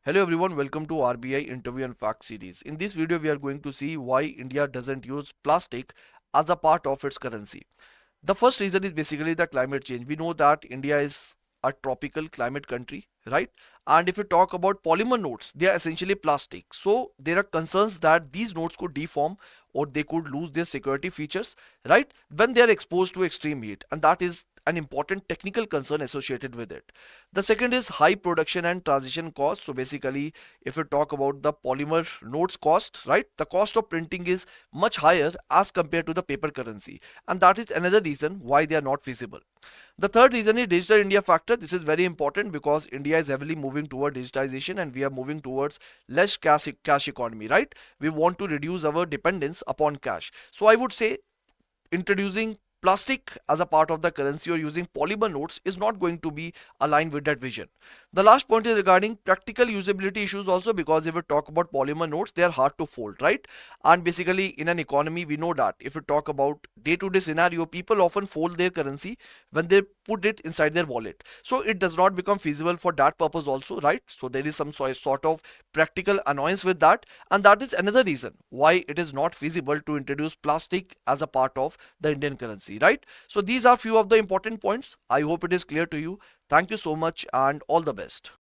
Hello everyone, welcome to RBI Interview and Fact series. In this video, we are going to see why India doesn't use plastic as a part of its currency. The first reason is basically the climate change. We know that India is a tropical climate country, right? And if you talk about polymer notes, they are essentially plastic. So there are concerns that these notes could deform or they could lose their security features, right? When they are exposed to extreme heat. And that is an important technical concern associated with it. The second is high production and transition cost. So basically, if you talk about the polymer notes cost, right? The cost of printing is much higher as compared to the paper currency, and that is another reason why they are not feasible. The third reason is digital India factor. This is very important because India is heavily moving toward digitization and we are moving towards less cash economy, right? We want to reduce our dependence upon cash. So I would say introducing plastic as a part of the currency or using polymer notes is not going to be aligned with that vision. The last point is regarding practical usability issues also, because if we talk about polymer notes, they are hard to fold, right? And basically in an economy, we know that if we talk about day-to-day scenario, people often fold their currency when they put it inside their wallet. So it does not become feasible for that purpose also, right? So there is some sort of practical annoyance with that, and that is another reason why it is not feasible to introduce plastic as a part of the Indian currency, right? So these are few of the important points. I hope it is clear to you. Thank you so much and all the best.